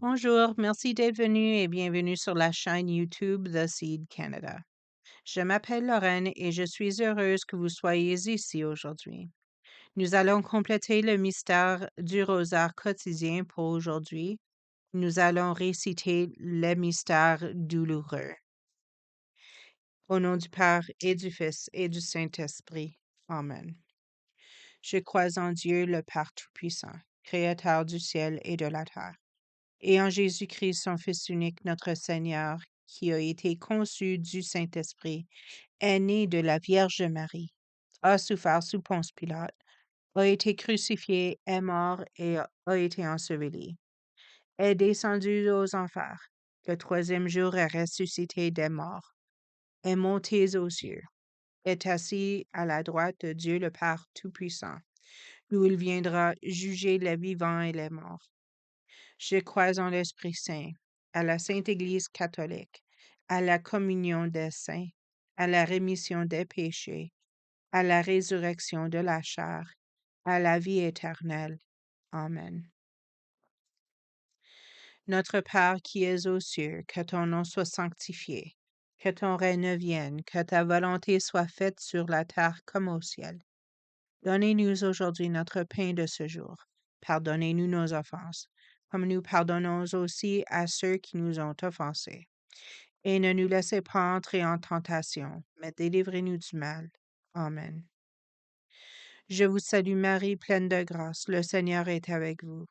Bonjour, merci d'être venu et bienvenue sur la chaîne YouTube The Seed Canada. Je m'appelle Lorraine et je suis heureuse que vous soyez ici aujourd'hui. Nous allons compléter le mystère du rosaire quotidien pour aujourd'hui. Nous allons réciter le mystère douloureux. Au nom du Père et du Fils et du Saint-Esprit. Amen. Je crois en Dieu, le Père Tout-Puissant, Créateur du ciel et de la terre, et en Jésus-Christ, son Fils unique, notre Seigneur, qui a été conçu du Saint-Esprit, est né de la Vierge Marie, a souffert sous Ponce Pilate, a été crucifié, est mort et a été enseveli, est descendu aux enfers. Le troisième jour est ressuscité des morts, est monté aux cieux, est assis à la droite de Dieu le Père Tout-Puissant, d'où il viendra juger les vivants et les morts. Je crois en l'Esprit Saint, à la Sainte Église catholique, à la communion des saints, à la rémission des péchés, à la résurrection de la chair, à la vie éternelle. Amen. Notre Père qui es aux cieux, que ton nom soit sanctifié, que ton règne vienne, que ta volonté soit faite sur la terre comme au ciel. Donnez-nous aujourd'hui notre pain de ce jour. Pardonnez-nous nos offenses, comme nous pardonnons aussi à ceux qui nous ont offensés. Et ne nous laissez pas entrer en tentation, mais délivrez-nous du mal. Amen. Je vous salue Marie, pleine de grâce, le Seigneur est avec vous.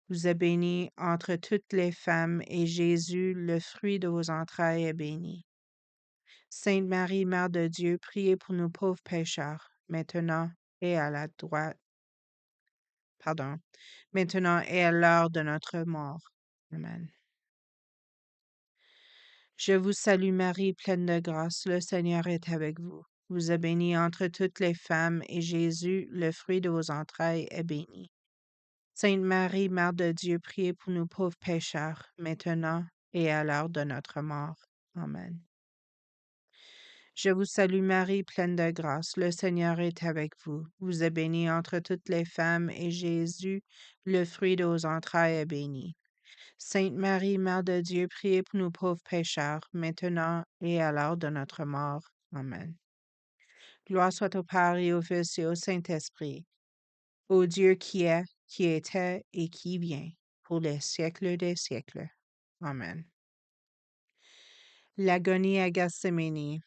Vous êtes bénie entre toutes les femmes, et Jésus, le fruit de vos entrailles, est béni. Sainte Marie, Mère de Dieu, priez pour nous pauvres pécheurs, maintenant et à la droite. Pardon, maintenant et à l'heure de notre mort. Amen. Je vous salue Marie, pleine de grâce, le Seigneur est avec vous. Vous êtes bénie entre toutes les femmes, et Jésus, le fruit de vos entrailles, est béni. Sainte Marie, Mère de Dieu, priez pour nous pauvres pécheurs, maintenant et à l'heure de notre mort. Amen. Je vous salue Marie, pleine de grâce, le Seigneur est avec vous. Vous êtes bénie entre toutes les femmes, et Jésus, le fruit de vos entrailles, est béni. Sainte Marie, Mère de Dieu, priez pour nous pauvres pécheurs, maintenant et à l'heure de notre mort. Amen. Gloire soit au Père et au Fils et au Saint-Esprit, au Dieu qui est, qui était et qui vient, pour les siècles des siècles. Amen. L'agonie à Gethsémani.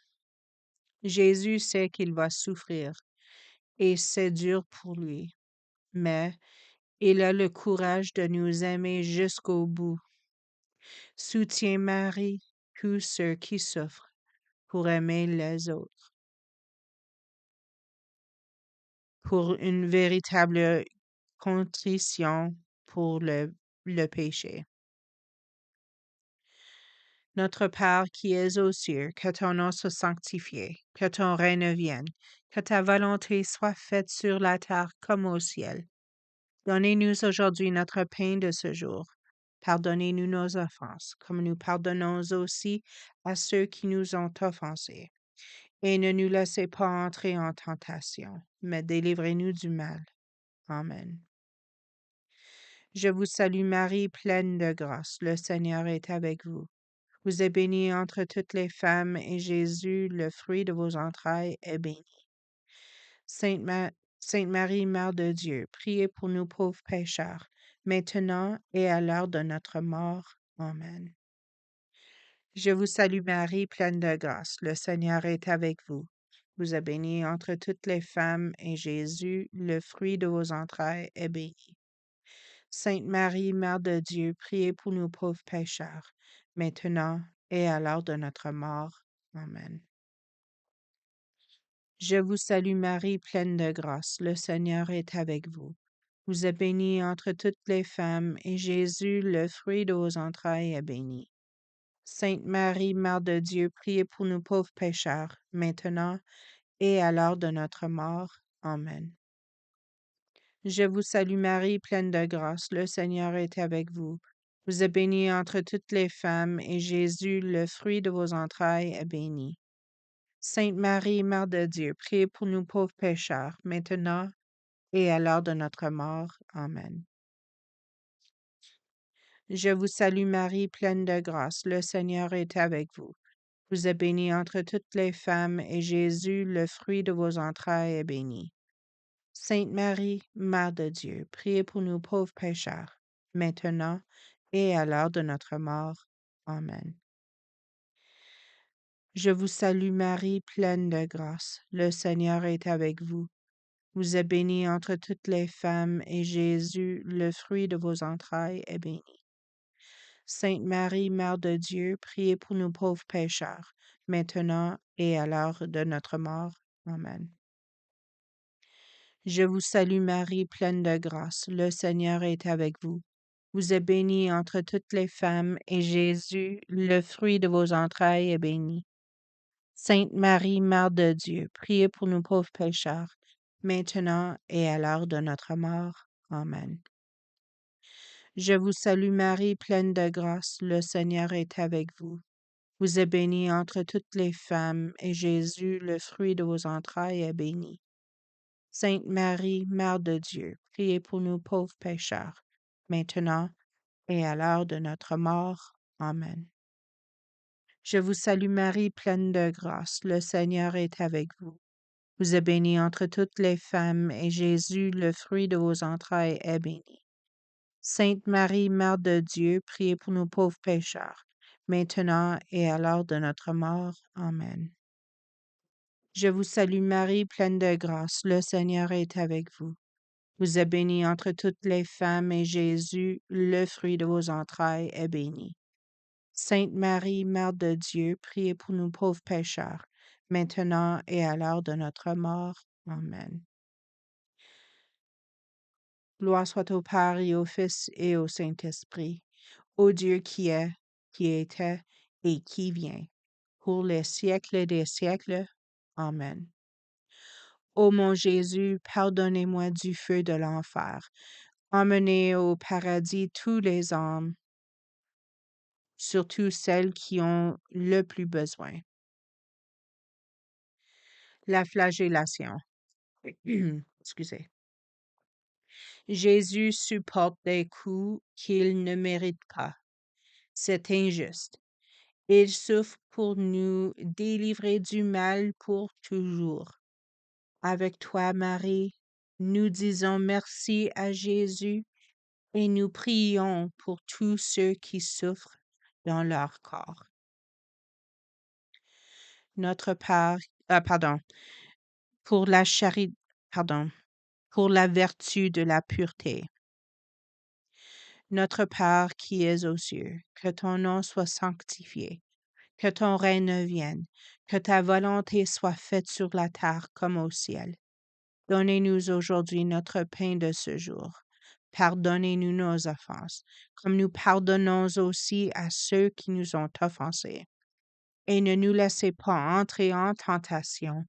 Jésus sait qu'il va souffrir, et c'est dur pour lui, mais il a le courage de nous aimer jusqu'au bout. Soutiens Marie, tous ceux qui souffrent, pour aimer les autres, pour une véritable contrition pour le péché. Notre Père qui es aux cieux, que ton nom soit sanctifié, que ton règne vienne, que ta volonté soit faite sur la terre comme au ciel. Donnez-nous aujourd'hui notre pain de ce jour. Pardonnez-nous nos offenses, comme nous pardonnons aussi à ceux qui nous ont offensés. Et ne nous laissez pas entrer en tentation, mais délivrez-nous du mal. Amen. Je vous salue Marie, pleine de grâce, le Seigneur est avec vous. Vous êtes bénie entre toutes les femmes, et Jésus, le fruit de vos entrailles, est béni. Sainte Marie, Mère de Dieu, priez pour nous pauvres pécheurs, maintenant et à l'heure de notre mort. Amen. Je vous salue Marie, pleine de grâce, le Seigneur est avec vous. Vous êtes bénie entre toutes les femmes, et Jésus, le fruit de vos entrailles, est béni. Sainte Marie, Mère de Dieu, priez pour nous pauvres pécheurs, maintenant et à l'heure de notre mort. Amen. Je vous salue Marie, pleine de grâce, le Seigneur est avec vous. Vous êtes bénie entre toutes les femmes, et Jésus, le fruit de vos entrailles, est béni. Sainte Marie, Mère de Dieu, priez pour nous pauvres pécheurs, maintenant et à l'heure de notre mort. Amen. Je vous salue Marie, pleine de grâce, le Seigneur est avec vous. Vous êtes bénie entre toutes les femmes, et Jésus, le fruit de vos entrailles, est béni. Sainte Marie, Mère de Dieu, priez pour nous pauvres pécheurs, maintenant et à l'heure de notre mort. Amen. Je vous salue Marie, pleine de grâce, le Seigneur est avec vous. Vous êtes bénie entre toutes les femmes, et Jésus, le fruit de vos entrailles, est béni. Sainte Marie, Mère de Dieu, priez pour nous pauvres pécheurs, maintenant et à l'heure de notre mort. Amen. Je vous salue Marie, pleine de grâce, le Seigneur est avec vous. Vous êtes bénie entre toutes les femmes, et Jésus, le fruit de vos entrailles, est béni. Sainte Marie, Mère de Dieu, priez pour nous pauvres pécheurs, maintenant et à l'heure de notre mort. Amen. Je vous salue Marie, pleine de grâce, le Seigneur est avec vous. Vous êtes bénie entre toutes les femmes, et Jésus, le fruit de vos entrailles, est béni. Sainte Marie, Mère de Dieu, priez pour nous pauvres pécheurs, maintenant et à l'heure de notre mort. Amen. Je vous salue Marie, pleine de grâce, le Seigneur est avec vous. Vous êtes bénie entre toutes les femmes, et Jésus, le fruit de vos entrailles, est béni. Sainte Marie, Mère de Dieu, priez pour nous pauvres pécheurs, maintenant et à l'heure de notre mort. Amen. Je vous salue Marie, pleine de grâce, le Seigneur est avec vous. Vous êtes bénie entre toutes les femmes, et Jésus, le fruit de vos entrailles, est béni. Sainte Marie, Mère de Dieu, priez pour nous pauvres pécheurs, maintenant et à l'heure de notre mort. Amen. Je vous salue Marie, pleine de grâce, le Seigneur est avec vous. Vous êtes bénie entre toutes les femmes, et Jésus, le fruit de vos entrailles, est béni. Sainte Marie, Mère de Dieu, priez pour nous pauvres pécheurs, maintenant et à l'heure de notre mort. Amen. Gloire soit au Père et au Fils et au Saint-Esprit, au Dieu qui est, qui était et qui vient, pour les siècles des siècles. Amen. Ô mon Jésus, pardonnez-moi du feu de l'enfer. Emmenez au paradis tous les âmes, surtout celles qui ont le plus besoin. La flagellation. Excusez. Jésus supporte des coups qu'il ne mérite pas. C'est injuste. Il souffre pour nous délivrer du mal pour toujours. Avec toi, Marie, nous disons merci à Jésus et nous prions pour tous ceux qui souffrent dans leur corps. Notre Père, pardon, pour la charité, pardon, pour la vertu de la pureté. Notre Père qui es aux cieux, que ton nom soit sanctifié, que ton règne vienne, que ta volonté soit faite sur la terre comme au ciel. Donnez-nous aujourd'hui notre pain de ce jour. Pardonnez-nous nos offenses, comme nous pardonnons aussi à ceux qui nous ont offensés. Et ne nous laissez pas entrer en tentation,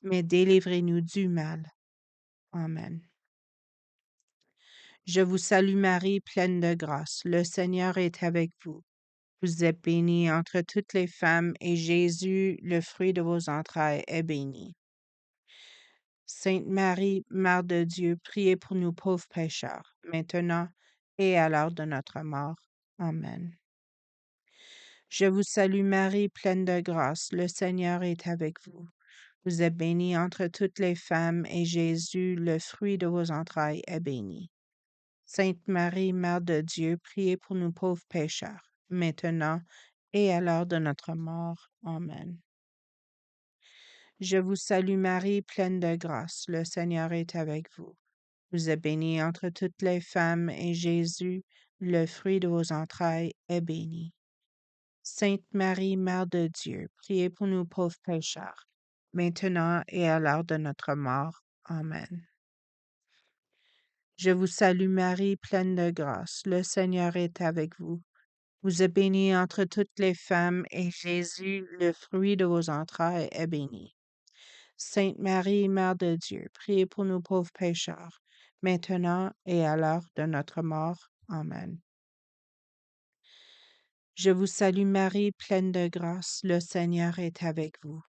mais délivrez-nous du mal. Amen. Je vous salue Marie, pleine de grâce. Le Seigneur est avec vous. Vous êtes bénie entre toutes les femmes, et Jésus, le fruit de vos entrailles, est béni. Sainte Marie, Mère de Dieu, priez pour nous pauvres pécheurs, maintenant et à l'heure de notre mort. Amen. Je vous salue Marie, pleine de grâce. Le Seigneur est avec vous. Vous êtes bénie entre toutes les femmes, et Jésus, le fruit de vos entrailles, est béni. Sainte Marie, Mère de Dieu, priez pour nous pauvres pécheurs, maintenant et à l'heure de notre mort. Amen. Je vous salue Marie, pleine de grâce. Le Seigneur est avec vous. Vous êtes bénie entre toutes les femmes, et Jésus, le fruit de vos entrailles, est béni. Sainte Marie, Mère de Dieu, priez pour nous pauvres pécheurs, maintenant et à l'heure de notre mort. Amen. Je vous salue Marie, pleine de grâce. Le Seigneur est avec vous. Vous êtes bénie entre toutes les femmes, et Jésus, le fruit de vos entrailles, est béni. Sainte Marie, Mère de Dieu, priez pour nous pauvres pécheurs, maintenant et à l'heure de notre mort. Amen. Je vous salue Marie, pleine de grâce, le Seigneur est avec vous.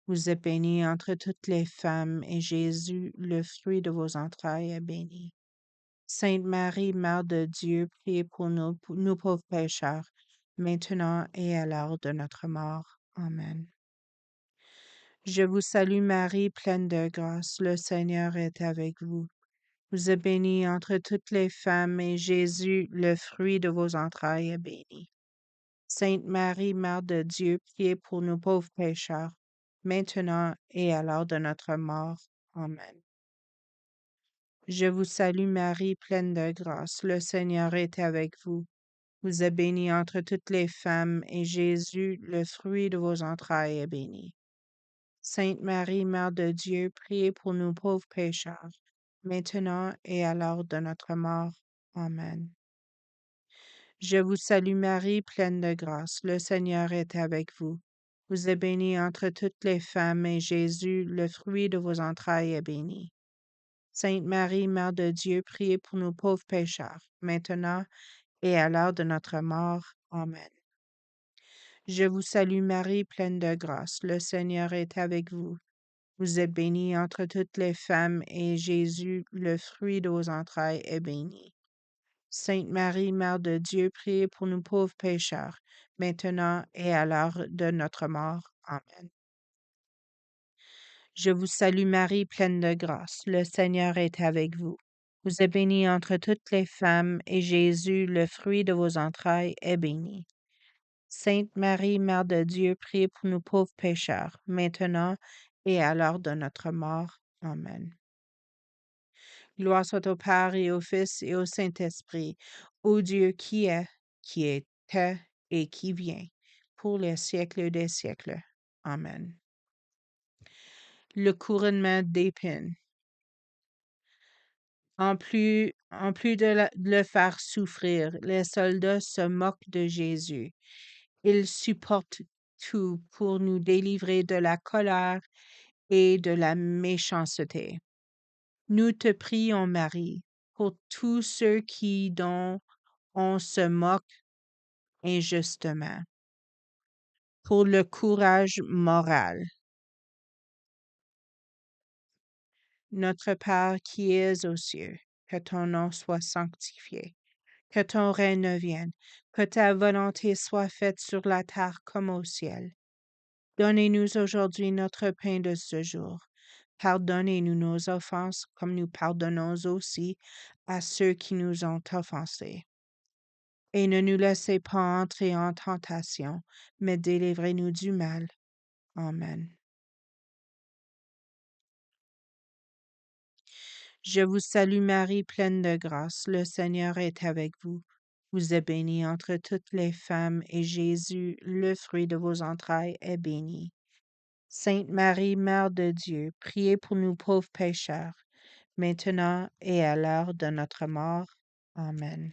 Vous êtes bénie entre toutes les femmes, et Jésus, le fruit de vos entrailles, est béni. Sainte Marie, Mère de Dieu, priez pour nous pauvres pécheurs, maintenant et à l'heure de notre mort. Amen. Je vous salue Marie, pleine de grâce, le Seigneur est avec vous. Vous êtes bénie entre toutes les femmes, et Jésus, le fruit de vos entrailles, est béni. Sainte Marie, Mère de Dieu, priez pour nous pauvres pécheurs, maintenant et à l'heure de notre mort. Amen. Je vous salue Marie, pleine de grâce, le Seigneur est avec vous. Vous êtes bénie entre toutes les femmes, et Jésus, le fruit de vos entrailles, est béni. Sainte Marie, Mère de Dieu, priez pour nous pauvres pécheurs, maintenant et à l'heure de notre mort. Amen. Je vous salue Marie, pleine de grâce, le Seigneur est avec vous. Vous êtes bénie entre toutes les femmes, et Jésus, le fruit de vos entrailles, est béni. Sainte Marie, Mère de Dieu, priez pour nous pauvres pécheurs, maintenant et à l'heure de notre mort. Amen. Je vous salue Marie, pleine de grâce, le Seigneur est avec vous. Vous êtes bénie entre toutes les femmes, et Jésus, le fruit de vos entrailles, est béni. Sainte Marie, Mère de Dieu, priez pour nous pauvres pécheurs, maintenant et à l'heure de notre mort. Amen. Je vous salue Marie, pleine de grâce, le Seigneur est avec vous. Vous êtes bénie entre toutes les femmes, et Jésus, le fruit de vos entrailles, est béni. Sainte Marie, Mère de Dieu, priez pour nous pauvres pécheurs, maintenant et à l'heure de notre mort. Amen. Gloire soit au Père et au Fils et au Saint-Esprit, au Dieu qui était et qui vient, pour les siècles des siècles. Amen. Le couronnement d'épines. En plus de le faire souffrir, les soldats se moquent de Jésus. Ils supportent tout pour nous délivrer de la colère et de la méchanceté. Nous te prions, Marie, pour tous ceux dont on se moque injustement, pour le courage moral. Notre Père qui es aux cieux, que ton nom soit sanctifié, que ton règne vienne, que ta volonté soit faite sur la terre comme au ciel. Donnez-nous aujourd'hui notre pain de ce jour. Pardonnez-nous nos offenses comme nous pardonnons aussi à ceux qui nous ont offensés. Et ne nous laissez pas entrer en tentation, mais délivrez-nous du mal. Amen. Je vous salue Marie, pleine de grâce, le Seigneur est avec vous. Vous êtes bénie entre toutes les femmes, et Jésus, le fruit de vos entrailles, est béni. Sainte Marie, Mère de Dieu, priez pour nous pauvres pécheurs, maintenant et à l'heure de notre mort. Amen.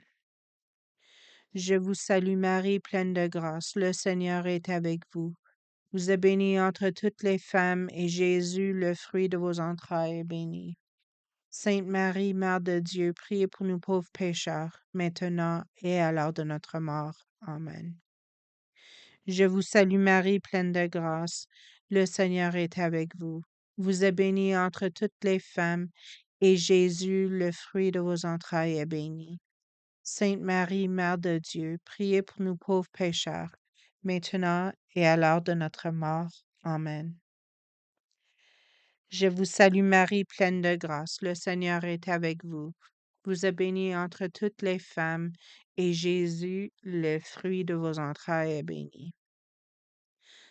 Je vous salue Marie, pleine de grâce, le Seigneur est avec vous. Vous êtes bénie entre toutes les femmes, et Jésus, le fruit de vos entrailles, est béni. Sainte Marie, Mère de Dieu, priez pour nous pauvres pécheurs, maintenant et à l'heure de notre mort. Amen. Je vous salue Marie, pleine de grâce, le Seigneur est avec vous. Vous êtes bénie entre toutes les femmes, et Jésus, le fruit de vos entrailles, est béni. Sainte Marie, Mère de Dieu, priez pour nous pauvres pécheurs, maintenant et à l'heure de notre mort. Amen. Je vous salue Marie, pleine de grâce, le Seigneur est avec vous. Vous êtes bénie entre toutes les femmes, et Jésus, le fruit de vos entrailles, est béni.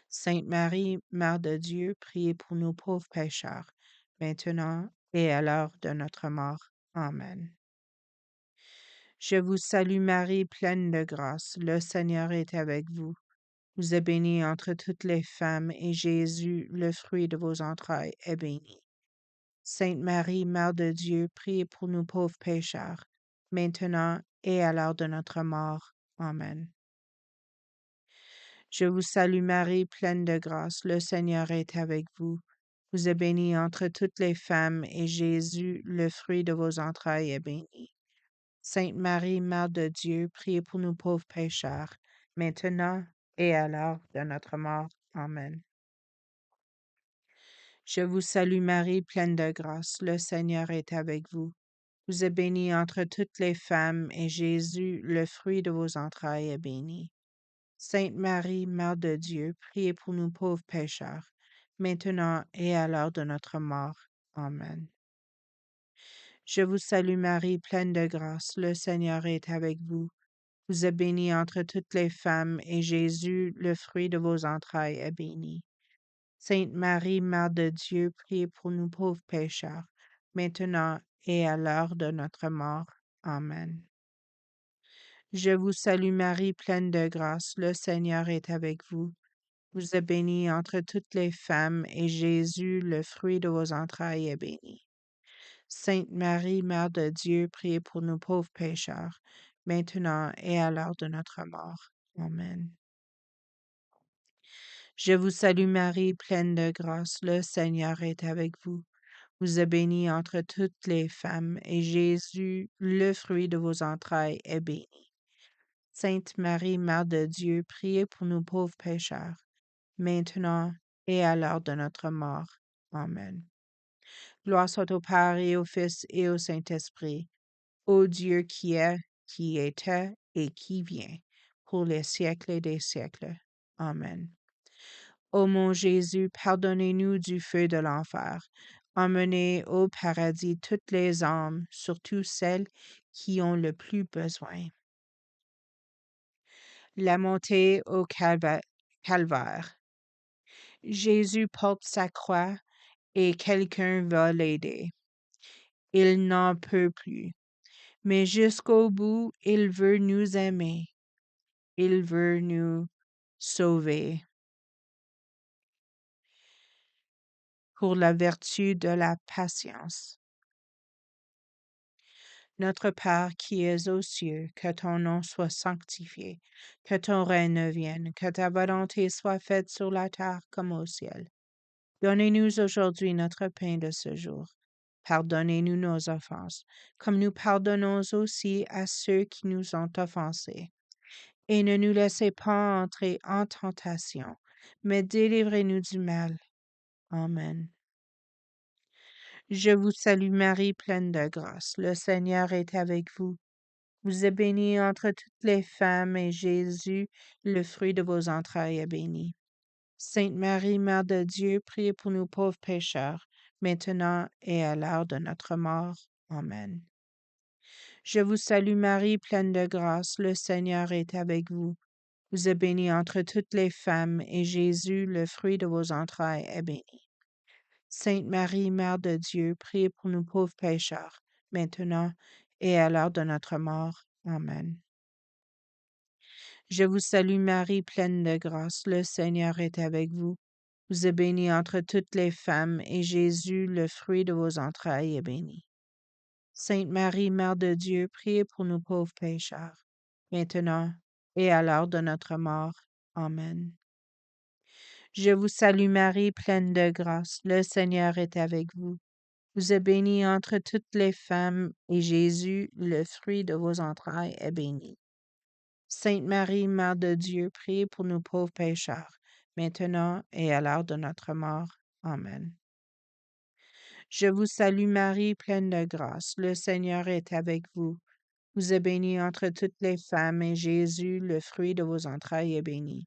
Sainte Marie, Mère de Dieu, priez pour nous pauvres pécheurs, maintenant et à l'heure de notre mort. Amen. Je vous salue Marie, pleine de grâce, le Seigneur est avec vous. Vous êtes bénie entre toutes les femmes, et Jésus, le fruit de vos entrailles, est béni. Sainte Marie, Mère de Dieu, priez pour nous pauvres pécheurs, maintenant et à l'heure de notre mort. Amen. Je vous salue Marie, pleine de grâce, le Seigneur est avec vous. Vous êtes bénie entre toutes les femmes, et Jésus, le fruit de vos entrailles, est béni. Sainte Marie, Mère de Dieu, priez pour nous pauvres pécheurs, maintenant et à l'heure de notre mort. Amen. Je vous salue Marie, pleine de grâce, le Seigneur est avec vous. Vous êtes bénie entre toutes les femmes, et Jésus, le fruit de vos entrailles, est béni. Sainte Marie, Mère de Dieu, priez pour nous pauvres pécheurs, maintenant et à l'heure de notre mort. Amen. Je vous salue Marie, pleine de grâce, le Seigneur est avec vous. Vous êtes bénie entre toutes les femmes, et Jésus, le fruit de vos entrailles, est béni. Sainte Marie, Mère de Dieu, priez pour nous pauvres pécheurs, maintenant et à l'heure de notre mort. Amen. Je vous salue Marie, pleine de grâce, le Seigneur est avec vous. Vous êtes bénie entre toutes les femmes, et Jésus, le fruit de vos entrailles, est béni. Sainte Marie, Mère de Dieu, priez pour nous pauvres pécheurs, maintenant et à l'heure de notre mort. Amen. Je vous salue Marie, pleine de grâce, le Seigneur est avec vous. Vous êtes bénie entre toutes les femmes, et Jésus, le fruit de vos entrailles, est béni. Sainte Marie, Mère de Dieu, priez pour nous pauvres pécheurs, maintenant et à l'heure de notre mort. Amen. Gloire soit au Père et au Fils et au Saint-Esprit, ô Dieu qui était et qui vient, pour les siècles des siècles. Amen. Ô mon Jésus, pardonnez-nous du feu de l'enfer. Emmenez au paradis toutes les âmes, surtout celles qui ont le plus besoin. La montée au calvaire. Jésus porte sa croix et quelqu'un va l'aider. Il n'en peut plus, mais jusqu'au bout, il veut nous aimer. Il veut nous sauver. Pour la vertu de la patience. Notre Père qui es aux cieux, que ton nom soit sanctifié, que ton règne vienne, que ta volonté soit faite sur la terre comme au ciel. Donnez-nous aujourd'hui notre pain de ce jour. Pardonnez-nous nos offenses, comme nous pardonnons aussi à ceux qui nous ont offensés. Et ne nous laissez pas entrer en tentation, mais délivrez-nous du mal. Amen. Je vous salue Marie, pleine de grâce. Le Seigneur est avec vous. Vous êtes bénie entre toutes les femmes, et Jésus, le fruit de vos entrailles, est béni. Sainte Marie, Mère de Dieu, priez pour nous pauvres pécheurs, maintenant et à l'heure de notre mort. Amen. Je vous salue Marie, pleine de grâce, le Seigneur est avec vous. Vous êtes bénie entre toutes les femmes, et Jésus, le fruit de vos entrailles, est béni. Sainte Marie, Mère de Dieu, priez pour nous pauvres pécheurs, maintenant et à l'heure de notre mort. Amen. Je vous salue Marie, pleine de grâce, le Seigneur est avec vous. Vous êtes bénie entre toutes les femmes, et Jésus, le fruit de vos entrailles, est béni. Sainte Marie, Mère de Dieu, priez pour nous pauvres pécheurs, maintenant et à l'heure de notre mort. Amen. Je vous salue Marie, pleine de grâce, le Seigneur est avec vous. Vous êtes bénie entre toutes les femmes, et Jésus, le fruit de vos entrailles, est béni. Sainte Marie, Mère de Dieu, priez pour nous pauvres pécheurs, maintenant et à l'heure de notre mort. Amen. Je vous salue Marie, pleine de grâce, le Seigneur est avec vous. Vous êtes bénie entre toutes les femmes, et Jésus, le fruit de vos entrailles, est béni.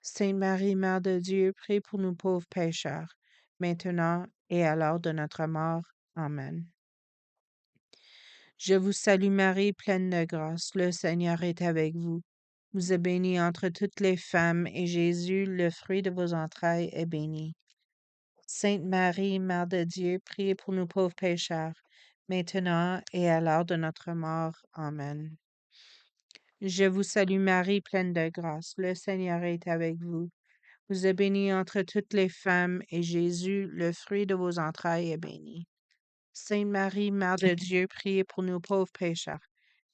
Sainte Marie, Mère de Dieu, priez pour nous pauvres pécheurs, maintenant et à l'heure de notre mort. Amen. Je vous salue Marie, pleine de grâce, le Seigneur est avec vous. Vous êtes bénie entre toutes les femmes, et Jésus, le fruit de vos entrailles, est béni. Sainte Marie, Mère de Dieu, priez pour nous pauvres pécheurs, maintenant et à l'heure de notre mort. Amen. Je vous salue Marie, pleine de grâce, le Seigneur est avec vous. Vous êtes bénie entre toutes les femmes, et Jésus, le fruit de vos entrailles, est béni. Sainte Marie, Mère de Dieu, priez pour nous pauvres pécheurs,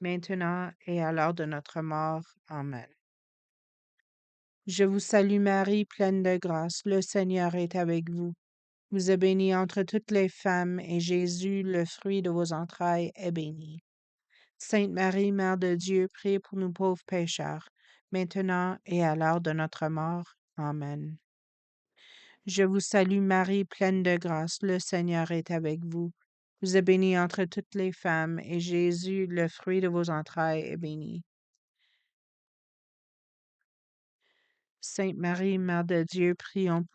maintenant et à l'heure de notre mort. Amen. Je vous salue Marie, pleine de grâce, le Seigneur est avec vous. Vous êtes bénie entre toutes les femmes, et Jésus, le fruit de vos entrailles, est béni. Sainte Marie, Mère de Dieu, priez pour nous pauvres pécheurs, maintenant et à l'heure de notre mort. Amen. Je vous salue Marie, pleine de grâce, le Seigneur est avec vous. Vous êtes bénie entre toutes les femmes, et Jésus, le fruit de vos entrailles, est béni. Sainte Marie, Mère de Dieu, prions.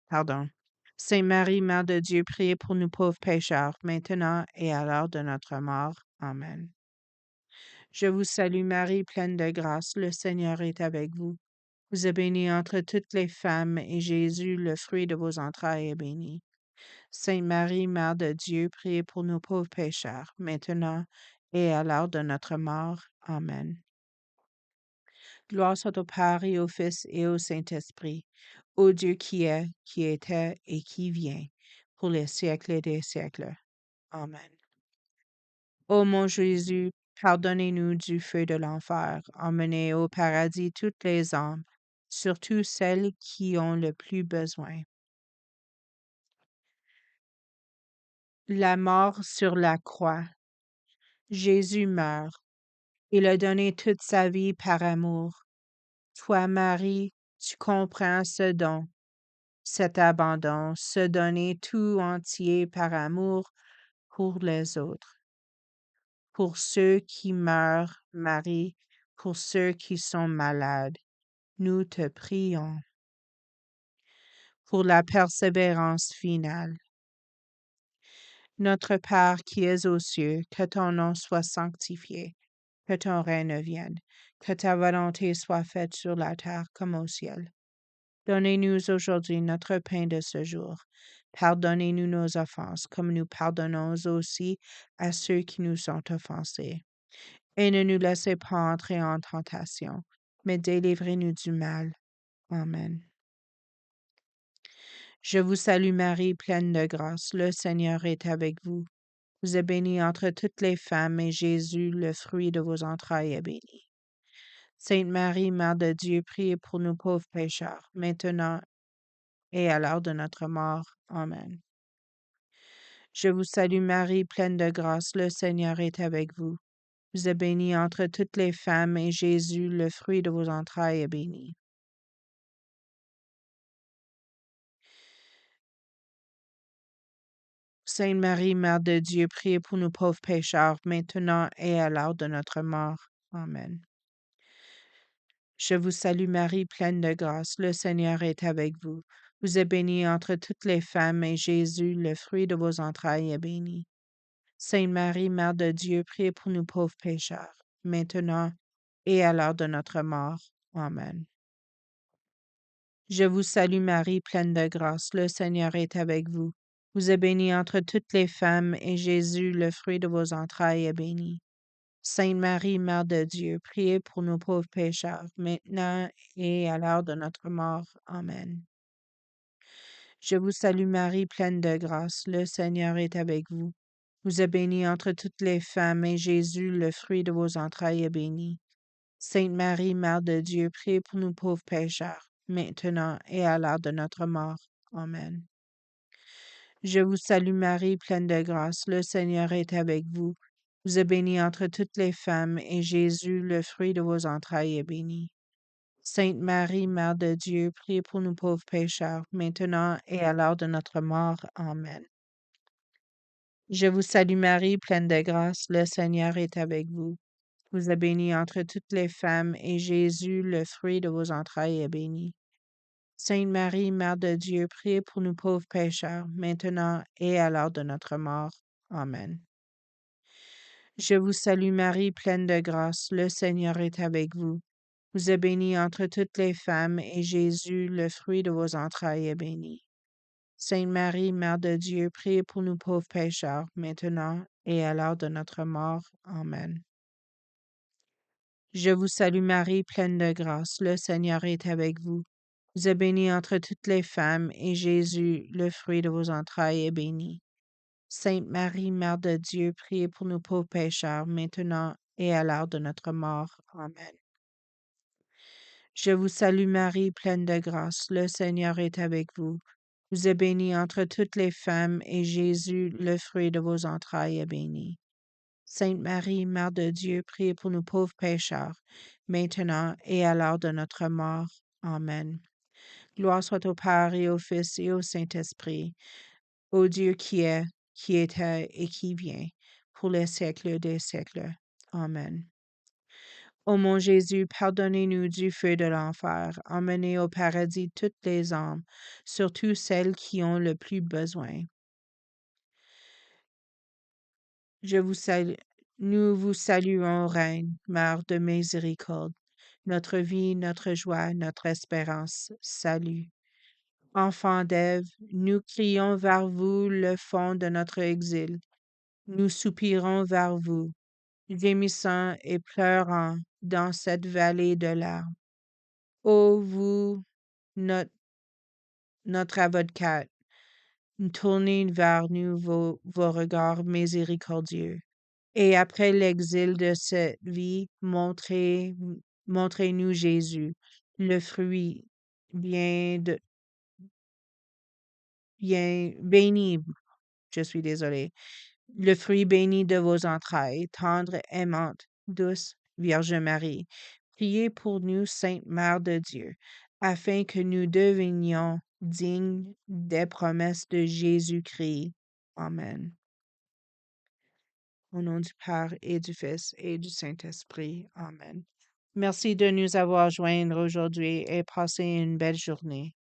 Pardon. Sainte Marie, Mère de Dieu, priez pour nous pauvres pécheurs, maintenant et à l'heure de notre mort. Amen. Je vous salue Marie, pleine de grâce, le Seigneur est avec vous. Vous êtes bénie entre toutes les femmes, et Jésus, le fruit de vos entrailles, est béni. Sainte Marie, Mère de Dieu, priez pour nous pauvres pécheurs, maintenant et à l'heure de notre mort. Amen. Gloire soit au Père et au Fils et au Saint-Esprit, au Dieu qui est, qui était et qui vient, pour les siècles des siècles. Amen. Ô mon Jésus, pardonnez-nous du feu de l'enfer, emmenez au paradis toutes les âmes, surtout celles qui ont le plus besoin. La mort sur la croix. Jésus meurt. Il a donné toute sa vie par amour. Toi, Marie, tu comprends ce don, cet abandon, se donner tout entier par amour pour les autres. Pour ceux qui meurent, Marie, pour ceux qui sont malades, nous te prions. Pour la persévérance finale. Notre Père qui es aux cieux, que ton nom soit sanctifié, que ton règne vienne, que ta volonté soit faite sur la terre comme au ciel. Donnez-nous aujourd'hui notre pain de ce jour. Pardonnez-nous nos offenses, comme nous pardonnons aussi à ceux qui nous sont offensés. Et ne nous laissez pas entrer en tentation, mais délivrez-nous du mal. Amen. Je vous salue Marie, pleine de grâce, le Seigneur est avec vous. Vous êtes bénie entre toutes les femmes, et Jésus, le fruit de vos entrailles, est béni. Sainte Marie, Mère de Dieu, priez pour nous pauvres pécheurs, maintenant et à l'heure de notre mort. Amen. Je vous salue Marie, pleine de grâce, le Seigneur est avec vous. Vous êtes bénie entre toutes les femmes, et Jésus, le fruit de vos entrailles, est béni. Sainte Marie, Mère de Dieu, priez pour nous pauvres pécheurs, maintenant et à l'heure de notre mort. Amen. Je vous salue Marie, pleine de grâce, le Seigneur est avec vous. Vous êtes bénie entre toutes les femmes, et Jésus, le fruit de vos entrailles, est béni. Sainte Marie, Mère de Dieu, priez pour nous pauvres pécheurs, maintenant et à l'heure de notre mort. Amen. Je vous salue Marie, pleine de grâce, le Seigneur est avec vous. Vous êtes bénie entre toutes les femmes, et Jésus, le fruit de vos entrailles, est béni. Sainte Marie, Mère de Dieu, priez pour nous pauvres pécheurs, maintenant et à l'heure de notre mort. Amen. Je vous salue Marie, pleine de grâce, le Seigneur est avec vous. Vous êtes bénie entre toutes les femmes, et Jésus, le fruit de vos entrailles, est béni. Sainte Marie, Mère de Dieu, priez pour nous pauvres pécheurs, maintenant et à l'heure de notre mort. Amen. Je vous salue Marie, pleine de grâce, le Seigneur est avec vous. Vous êtes bénie entre toutes les femmes, et Jésus, le fruit de vos entrailles, est béni. Sainte Marie, Mère de Dieu, priez pour nous pauvres pécheurs, maintenant et à l'heure de notre mort. Amen. Je vous salue Marie, pleine de grâce, le Seigneur est avec vous. Vous êtes bénie entre toutes les femmes, et Jésus, le fruit de vos entrailles, est béni. Sainte Marie, Mère de Dieu, priez pour nous pauvres pécheurs, maintenant et à l'heure de notre mort. Amen. Je vous salue Marie, pleine de grâce, le Seigneur est avec vous. Vous êtes bénie entre toutes les femmes, et Jésus, le fruit de vos entrailles, est béni. Sainte Marie, Mère de Dieu, priez pour nous pauvres pécheurs, maintenant et à l'heure de notre mort. Amen. Je vous salue Marie, pleine de grâce, le Seigneur est avec vous. Vous êtes bénie entre toutes les femmes, et Jésus, le fruit de vos entrailles, est béni. Sainte Marie, Mère de Dieu, priez pour nous pauvres pécheurs, maintenant et à l'heure de notre mort. Amen. Je vous salue Marie, pleine de grâce, le Seigneur est avec vous. Vous êtes bénie entre toutes les femmes, et Jésus, le fruit de vos entrailles, est béni. Sainte Marie, Mère de Dieu, priez pour nous pauvres pécheurs, maintenant et à l'heure de notre mort. Amen. Gloire soit au Père et au Fils et au Saint-Esprit, Ô Dieu qui est, qui était et qui vient, pour les siècles des siècles. Amen. Ô mon Jésus, pardonnez-nous du feu de l'enfer, emmenez au paradis toutes les âmes, surtout celles qui ont le plus besoin. Je vous salue, nous vous saluons, Reine, Mère de miséricorde, notre vie, notre joie, notre espérance. Salut. Enfants d'Ève, nous crions vers vous le fond de notre exil. Nous soupirons vers vous, gémissant et pleurant dans cette vallée de larmes. Ô vous, notre avocate, tournez vers nous vos regards miséricordieux. Et après l'exil de cette vie, montrez-nous Jésus, le fruit bien, bien béni, je suis désolée, le fruit béni de vos entrailles, tendre, aimante, douce Vierge Marie. Priez pour nous, Sainte Mère de Dieu, afin que nous devenions dignes des promesses de Jésus-Christ. Amen. Au nom du Père et du Fils et du Saint-Esprit. Amen. Merci de nous avoir joints aujourd'hui et passez une belle journée.